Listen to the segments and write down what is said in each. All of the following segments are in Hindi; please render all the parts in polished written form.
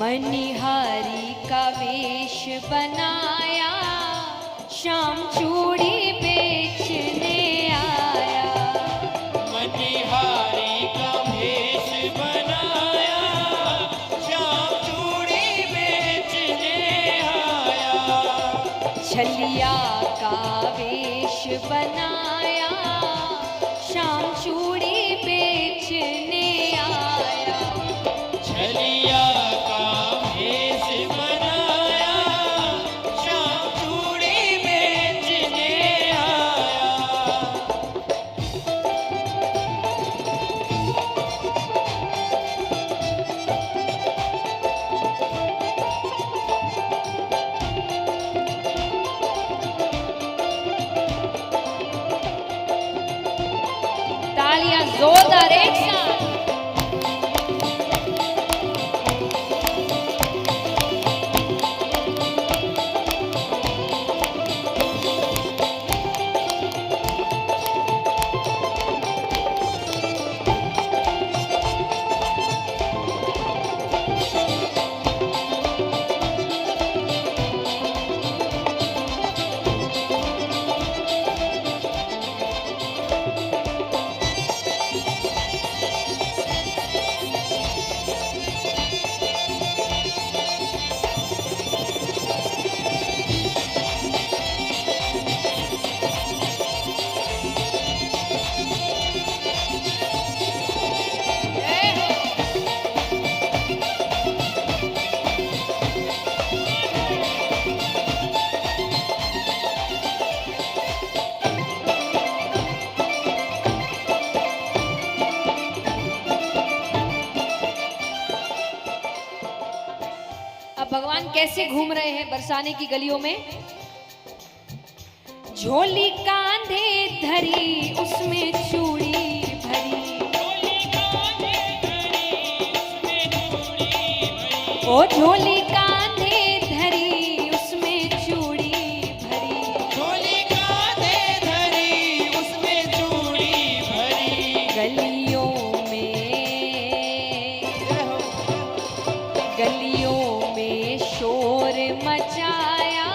मनिहारी का वेश बनाया, श्याम चूड़ी बेचने आया। मनिहारी का वेश बनाया, श्याम चूड़ी बेचने आया। छलिया का वेश बनाया, श्याम चूड़ी बेचने आया। छलिया तालियां जोरदार एक साथ। भगवान कैसे घूम रहे हैं बरसाने की गलियों में। झोली कांधे धरी उसमें चूड़ी भरी, ओ झोली कांधे धरी उसमें चूड़ी भरी। झोली कांधे धरी उसमें चूड़ी भरी। गलियों में शोर मचाया,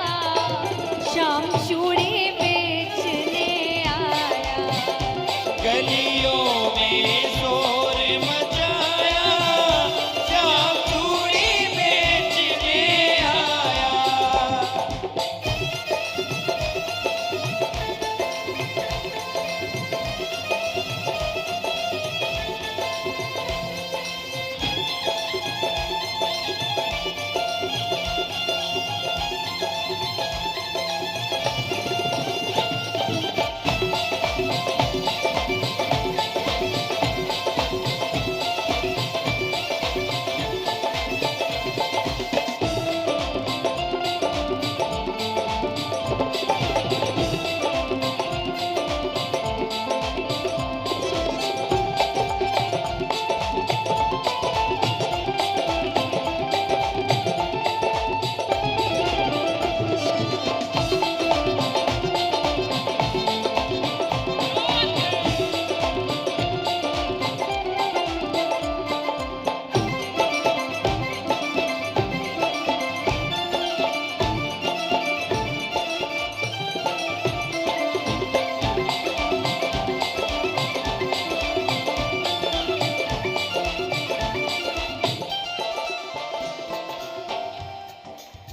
श्याम चूड़ी बेचने आया। गलियों में शोर मचाया, श्याम चूड़ी बेचने आया।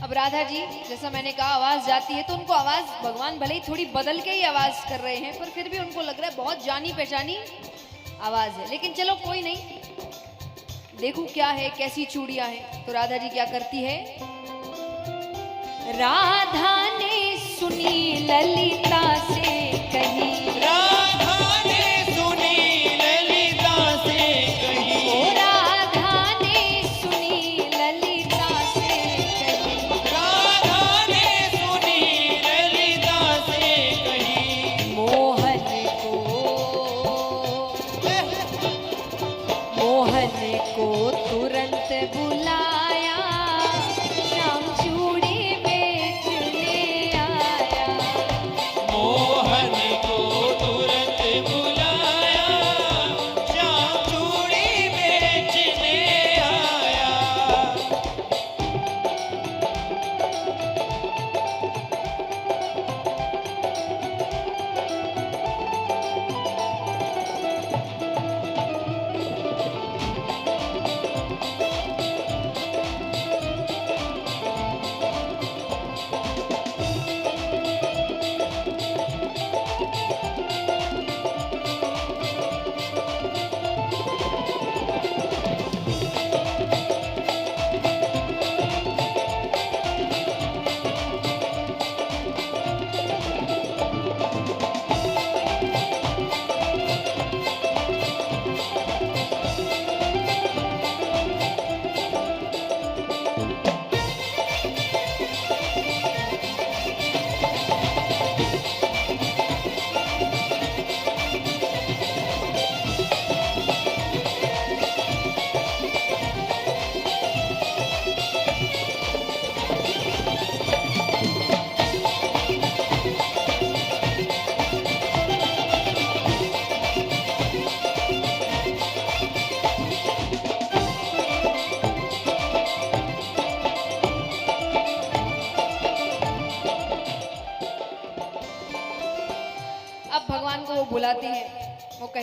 अब राधा जी, जैसा मैंने कहा आवाज जाती है तो उनको आवाज भगवान भले ही थोड़ी बदल के ही आवाज कर रहे हैं, पर फिर भी उनको लग रहा है बहुत जानी पहचानी आवाज है। लेकिन चलो कोई नहीं, देखूं क्या है, कैसी चूड़ियां हैं। तो राधा जी क्या करती है। राधा ने सुनी ललिता से कही, राधा ने सुनी ललिता से कही। ओ राधा ने सुनी ललिता से कही, राधा ने सुनी ललिता से कही। मोहन को तुरंत बुलाया, श्याम चूड़ी बेचने आया। मोहन को तुरंत बुलाया, श्याम चूड़ी बेचने आया।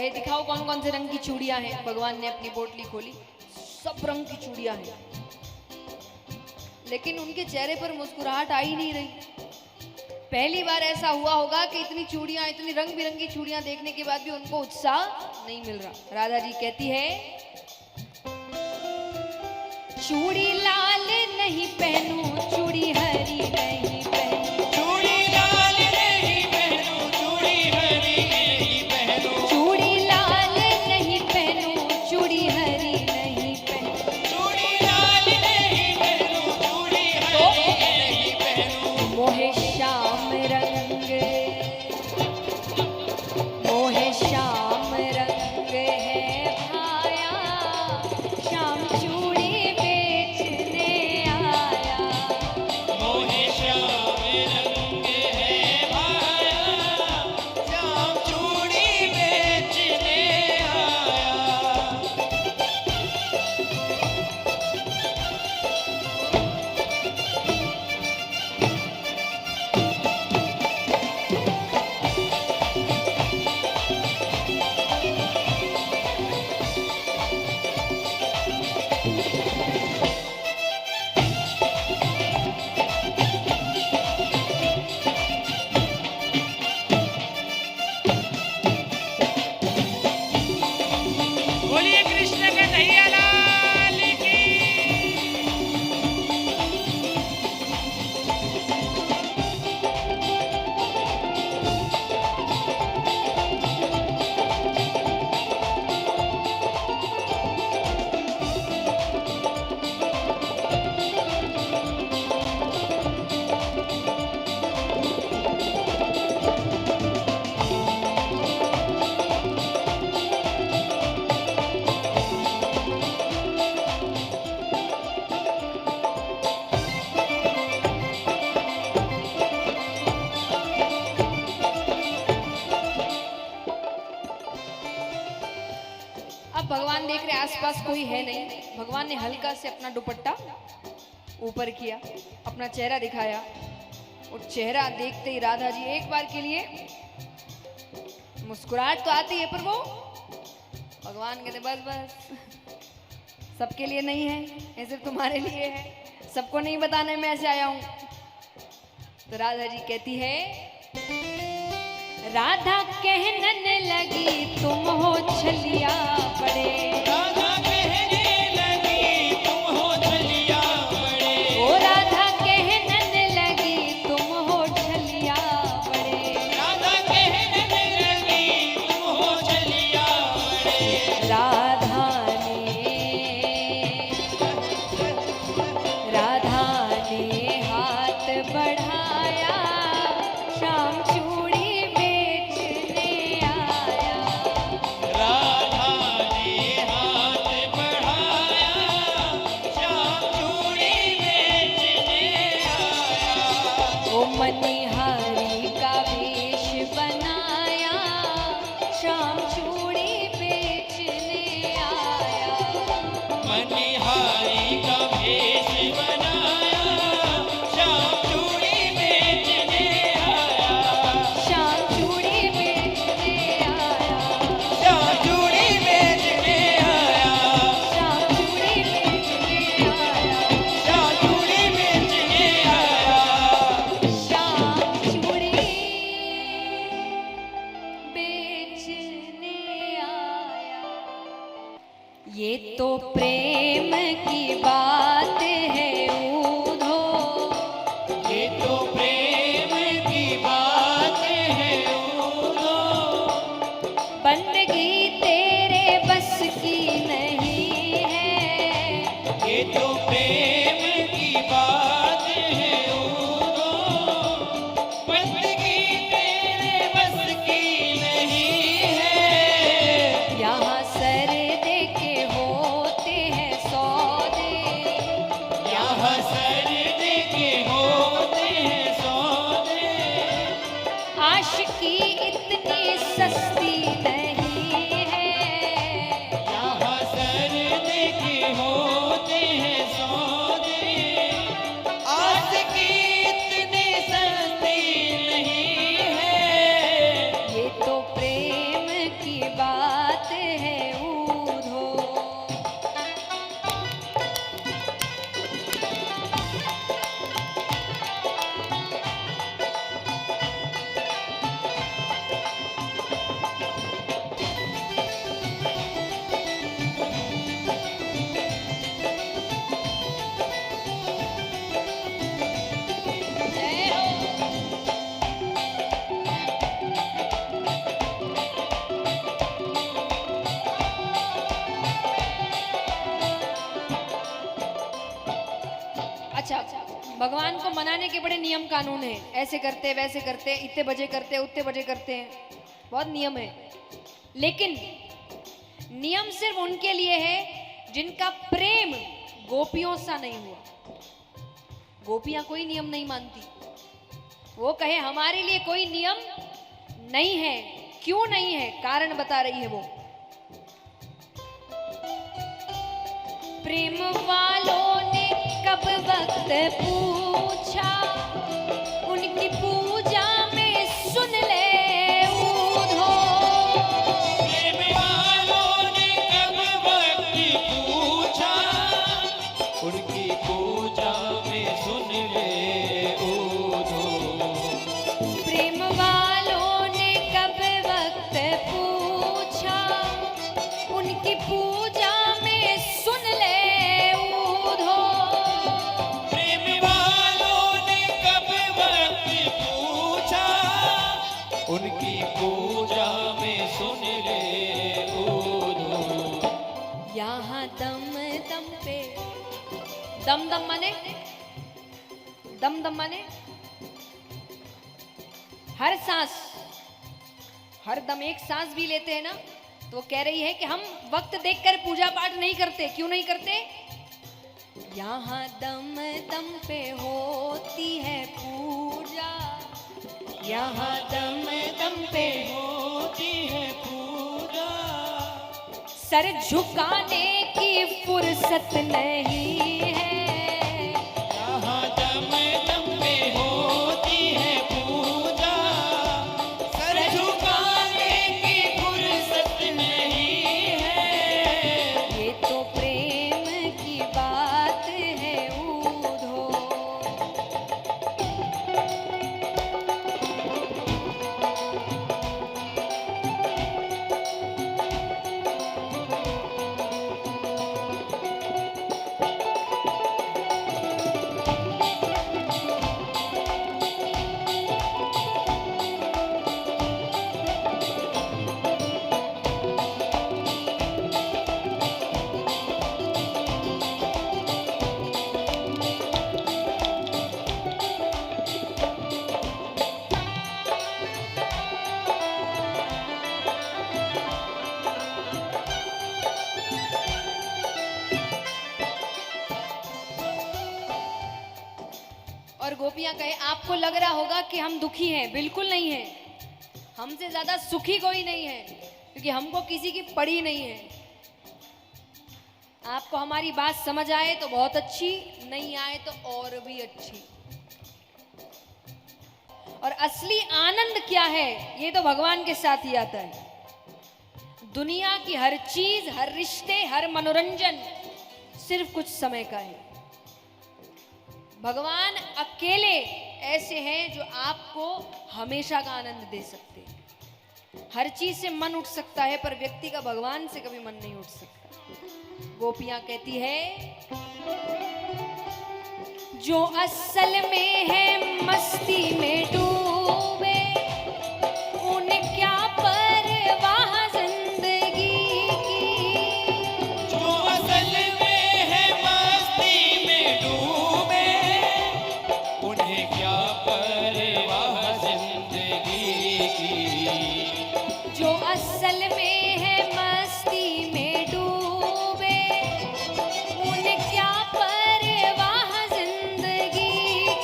कहे दिखाओ कौन कौन से रंग की चूड़ियां हैं। भगवान ने अपनी पोटली खोली, सब रंग की चूड़ियां हैं, लेकिन उनके चेहरे पर मुस्कुराहट आ ही नहीं रही। पहली बार ऐसा हुआ होगा कि इतनी चूड़ियां, इतनी रंग बिरंगी चूड़ियां देखने के बाद भी उनको उत्साह नहीं मिल रहा। राधा जी कहती है, चूड़ी लाल नहीं पहनूं, चूड़ी हरी नहीं पहनूं, चूड़ी लाल नहीं पहनूं, चूड़ी हरी नहीं पहनूं, चूड़ी लाल नहीं पहनूं, चूड़ी हरी नहीं पहनूं, चूड़ी लाल नहीं पहनूं, चूड़ी हरी नहीं पहनूं, मोहे श्याम रंग, मोहे श्याम रंग है भाया, श्याम चूड़ी बेचने आया, मोहे श्याम रंग है भाया, श्याम चूड़ी बेचने आया। बोलिए कृष्ण कन्हैया लाल की। अब भगवान देख रहे आसपास कोई है नहीं। भगवान ने हल्का से अपना दुपट्टा ऊपर किया, अपना चेहरा दिखाया, और चेहरा देखते ही राधा जी एक बार के लिए, मुस्कुराहट तो आती है पर वो भगवान कहते बस बस, सबके लिए नहीं है, ये सिर्फ तुम्हारे लिए है, सबको नहीं बताने मैं ऐसे आया हूं। तो राधा जी कहती है, राधा कहने लगी तुम हो छलिया बड़े, राधा कहने लगी तुम हो छलिया बड़े, ओ राधा कहने लगी तुम हो छलिया बड़े, राधा कहने लगी तुम हो छलिया बड़े, राधा ने हाथ बढ़ाया, शाम चूड़ी बेचने आया, राधा ने हाथ बढ़ाया, श्याम चूड़ी बेचने आया। ओ मनिहारी का वेश बनाया, शाम चूड़ी बेचने आया, मनिहारी का भेष बनाया, श्याम चूड़ी बेचने आया, शाम चूड़ी बेचने आया, श्याम चूड़ी बेचने आया, शाम चूड़ी बेचने आया, श्याम चूड़ी बेचने आया। शाम चूड़ी बेचने आया। ये तो प्रेम की बात है ऊधो, ये तो प्रेम की बात है ऊनो, बंदगी तेरे बस की नहीं है, ये तो प्रेम की बात है ऊनो, बंदगी तेरे बस की नहीं है। यहाँ सर दे के होते हैं सौदे, यहाँ है ऊधो। जय हो। अच्छा, भगवान को मनाने के बड़े नियम कानून हैं, ऐसे करते वैसे करते, इतने बजे करते उतने बजे करते हैं, बहुत नियम है। लेकिन नियम सिर्फ उनके लिए है जिनका प्रेम गोपियों सा नहीं हुआ। गोपियां कोई नियम नहीं मानती। वो कहे हमारे लिए कोई नियम नहीं है, क्यों नहीं है, कारण बता रही है वो। प्रेम वालों ने कब वक्त पूछा, उनकी पूजा में सुन ले ऊधो। प्रेम वालों ने कब वक्त पूछा, उनकी पूजा में सुन ले ऊधो। प्रेम वालों ने कब वक्त पूछा, उनकी पूजा में सुन ले ऊधो। प्रेम वालों ने कब वक्त पूछा, उनकी पूजा में सुन ले ऊधो। यहाँ दम दम पे, दम दम माने, दम दम माने हर सांस, हर दम एक सांस भी लेते हैं ना, तो वो कह रही है कि हम वक्त देखकर पूजा पाठ नहीं करते। क्यों नहीं करते? यहाँ दम दम पे होती है पूजा, यहाँ दम दम पे होती है पूजा, सर झुकाने की फुर्सत नहीं है। यहाँ दम दम पे होती है पूजा, सर झुकाने की फुर्सत नहीं है। ये तो प्रेम की बात है ऊधो। और गोपियां कहे आपको लग रहा होगा कि हम दुखी हैं, बिल्कुल नहीं है। हमसे ज्यादा सुखी कोई नहीं है, क्योंकि हमको किसी की पड़ी नहीं है। आपको हमारी बात समझ आए तो बहुत अच्छी, नहीं आए तो और भी अच्छी। और असली आनंद क्या है, ये तो भगवान के साथ ही आता है। दुनिया की हर चीज, हर रिश्ते, हर मनोरंजन सिर्फ कुछ समय का है। भगवान अकेले ऐसे हैं जो आपको हमेशा का आनंद दे सकते हैं। हर चीज से मन उठ सकता है, पर व्यक्ति का भगवान से कभी मन नहीं उठ सकता। गोपियां कहती है जो असल में है मस्ती में डूबे, उन्हें क्या परवाह जिंदगी की। जो असल में है मस्ती में डूबे, उन्हें क्या परवाह जिंदगी की। जो असल में है मस्ती में डूबे, उन्हें क्या परवाह जिंदगी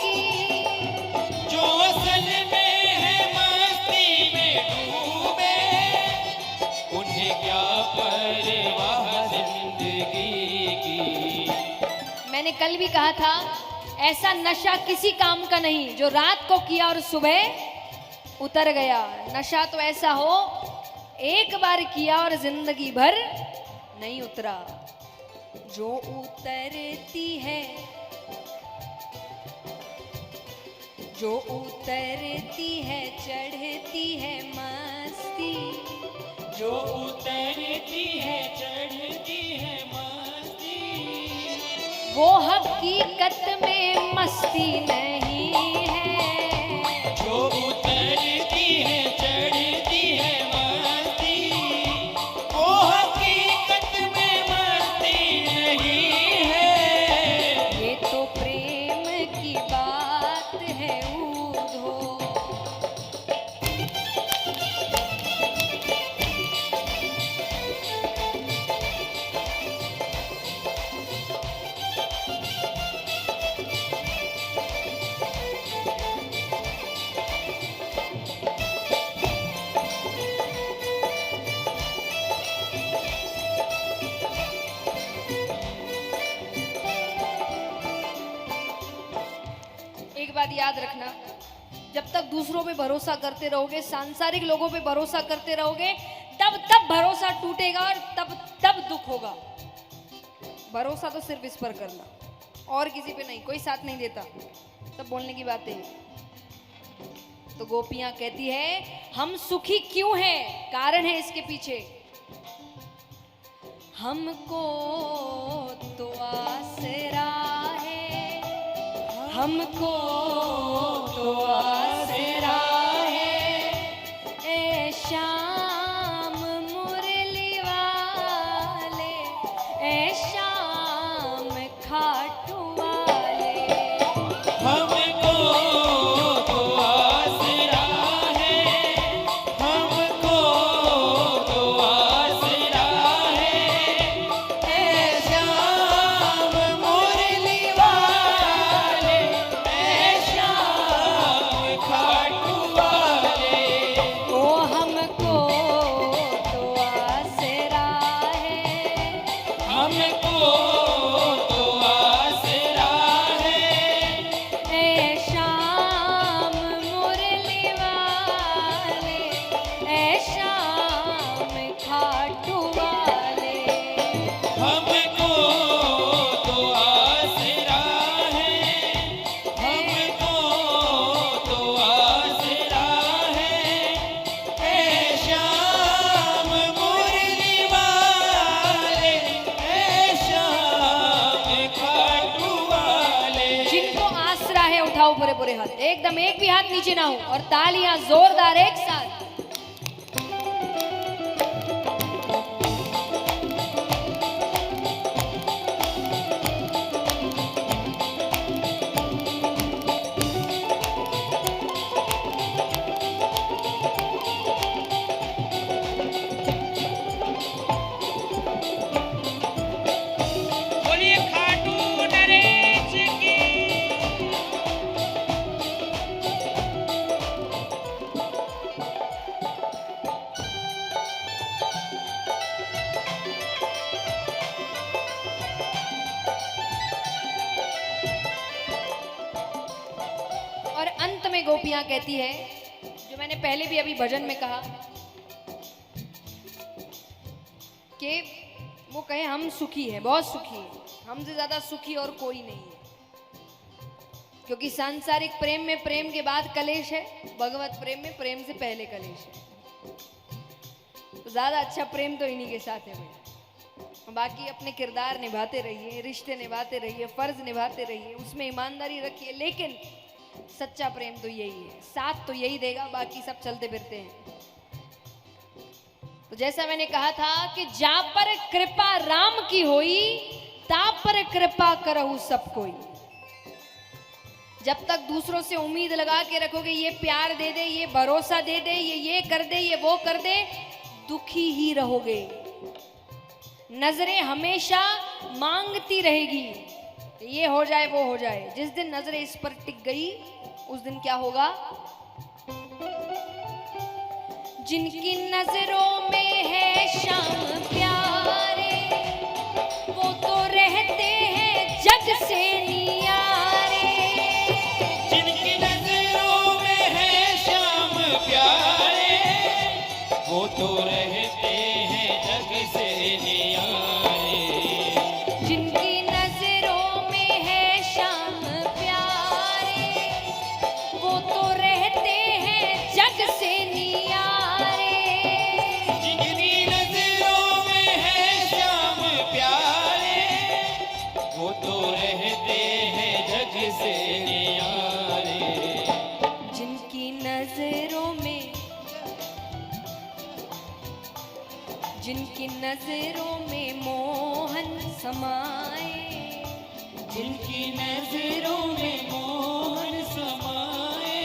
की। जो असल में है मस्ती में डूबे, उन्हें क्या परवाह जिंदगी की। मैंने कल भी कहा था, ऐसा नशा किसी काम का नहीं जो रात को किया और सुबह उतर गया। नशा तो ऐसा हो एक बार किया और जिंदगी भर नहीं उतरा। जो उतरती है, जो उतरती है चढ़ती है मस्ती, जो उतरती है चढ़ती है मस्ती, वो हकीकत में मस्ती नहीं है। जो उतरती है चढ़ती है मस्ती, वो हकीकत में मस्ती नहीं है। ये तो प्रेम की बात है ऊधो। एक बात याद रखना, जब तक दूसरों पे भरोसा करते रहोगे, सांसारिक लोगों पे भरोसा करते रहोगे, तब भरोसा टूटेगा और तब दुख होगा। भरोसा तो सिर्फ इस पर करना, और किसी पे नहीं। कोई साथ नहीं देता, तब बोलने की बातें। तो गोपियां कहती है हम सुखी क्यों हैं, कारण है इसके पीछे। हमको तो आसरा है, हमको तो आसरा है, ए श्याम मुरली वाले, ए श्याम खाटू वाले। हमको तो आसरा है, हमको तो आसरा है, ए श्याम मुरली वाले, ए श्याम खाटू वाले। ओ हमको तो आसरा है, हमको तो आसरा है, ए श्याम मुरली वाले, ए श्याम खाटू वाले। हमको तो आसरा है, हमको तो आसरा है, ए श्याम मुरली वाले, ए श्याम खाटू वाले। जिनको आसरा है उठाओ पूरे पूरे हाथ, एकदम एक भी हाथ नीचे ना हो, और तालियां जोरदार एक साथ। बोलिए खाटू नरेश की। और अंत में गोपियां कहती है, जो मैंने पहले भी अभी भजन में कहा, कि वो कहे हम सुखी हैं, बहुत सुखी हैं, हमसे ज्यादा सुखी और कोई नहीं है। क्योंकि सांसारिक प्रेम में प्रेम के बाद कलेश है, भगवत प्रेम में प्रेम से पहले कलेश है। तो ज्यादा अच्छा प्रेम तो इन्हीं के साथ है भैया। बाकी अपने किरदार निभाते रहिए, रिश्ते निभाते रहिए, फर्ज निभाते रहिए, उसमें ईमानदारी रखिए, लेकिन सच्चा प्रेम तो यही है, साथ तो यही देगा, बाकी सब चलते फिरते हैं। तो जैसा मैंने कहा था कि जा पर कृपा राम की होई, ता पर कृपा करहु सब कोई। जब तक दूसरों से उम्मीद लगा के रखोगे, ये प्यार दे दे, ये भरोसा दे दे, ये कर दे, ये वो कर दे, दुखी ही रहोगे। नजरें हमेशा मांगती रहेगी, ये हो जाए वो हो जाए। जिस दिन नजरें इस पर टिक गई, उस दिन क्या होगा? जिनकी नजरों में है श्याम प्यारे, वो तो रहते हैं जग से नियारे। जिनकी नजरों में है श्याम प्यारे, वो तो रहे में मोहन समाए, जिनकी नजरों में मोहन समाए,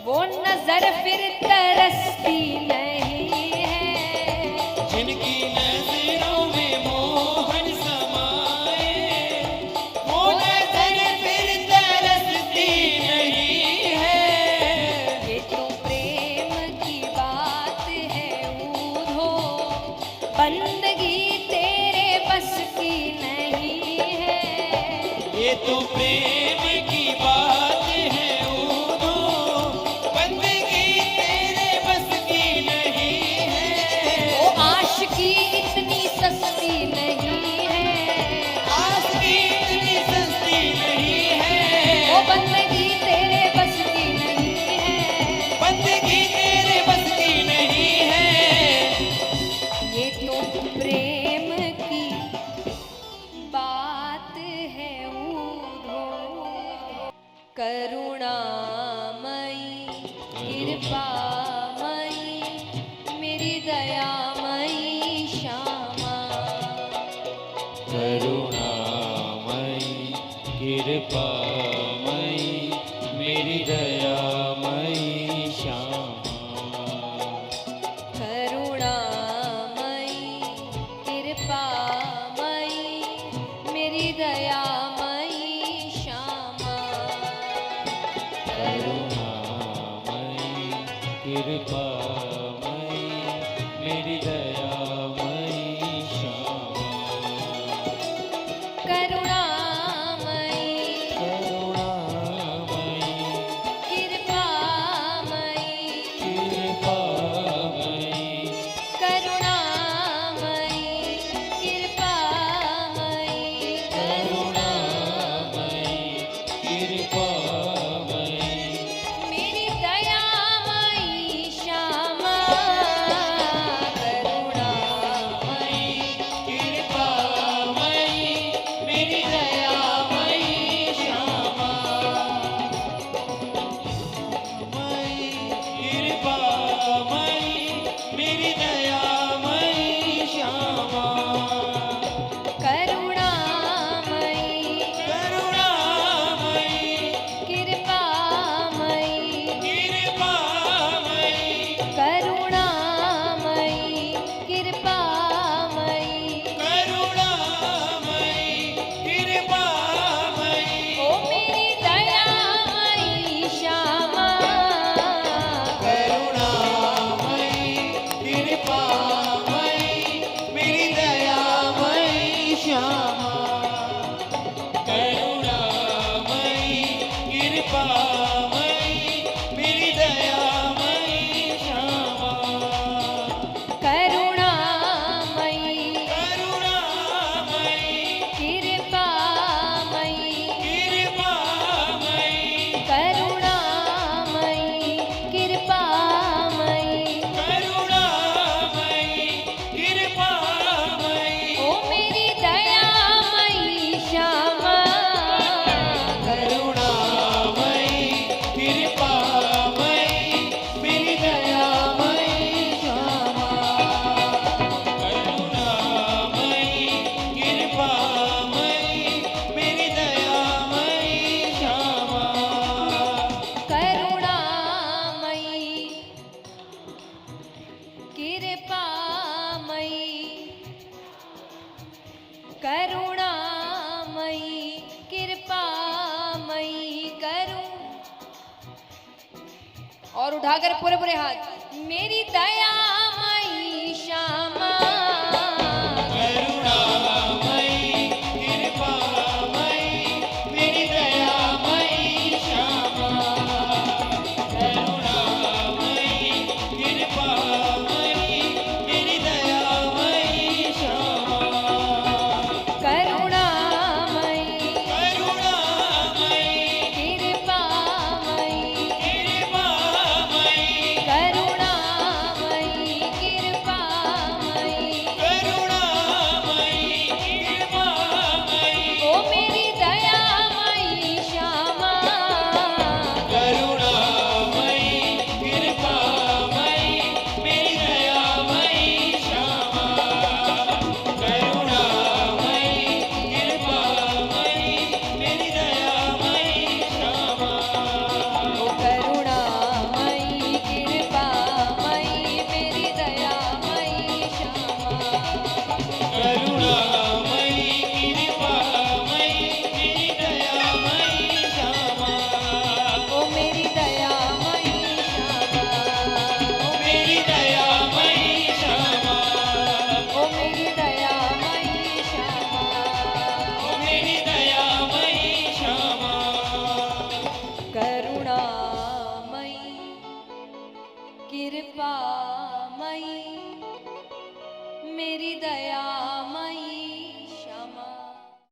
वो नजर फिर तरसती नहीं है। जिनकी नजरों में मोहन समाए, वो नजर फिर तरसती नहीं है। ये तो प्रेम की बात है ऊधो, बंदगी तेरे बस की नहीं है। ये तो प्रेम की बात है ऊधो, बंदगी तेरे बस की नहीं है। वो आशिकी इतनी सस्ती नहीं है, आशिकी इतनी सस्ती नहीं है। वो बंदगी तेरे बस की नहीं है। बंदगी तेरे बस की नहीं है। ये तो प्रेम की बात है ऊधो, करुणामयी कृपामयी मेरी दयामयी श्यामा। करुणामयी कृपामयी मेरी दयामयी श्यामा। करुणामयी कृपामयी मेरी दयामयी श्यामा। करुणामयी कृपामयी मेरी दयामयी श्यामा। करुणामयी करुणामयी कृपामयी कृपामयी करुणामयी कृपामयी करुणामयी कृपामयी मेरी दयामयी श्यामा। करुणामयी कृपामयी मेरी दयामयी श्यामा। कृपामयी मेरी दयामयी श्यामा। करुणामयी करुणामयी कृपामयी कृपामयी करुणामयी कृपामयी करुणामयी कृपामयी ओ मेरी दयामयी श्यामा। करुणामयी कृपामयी मेरी दयामयी श्यामा। करुणामयी कृपामयी मेरी दयामयी श्यामा। करुणामयी करुणामयी कृपामयी कृपामयी करुणामयी कृपामयी करुणामयी कृपामयी ओ मेरी दयामयी श्यामा। करुणामयी कृपामयी मेरी दयामयी श्यामा। करुणामयी कृपामयी मेरी दयामयी श्यामा। करुणामयी कृपामयी करुणामयी कृपामयी और उठाकर पूरे पूरे हाथ, मेरी दयामयी श्यामा। करुणामयी कृपामयी मेरी दयामयी श्यामा। करुणामयी कृपामयी मेरी दयामयी श्यामा। करुणामयी करुणामयी कृपामयी कृपामयी करुणामयी कृपा मई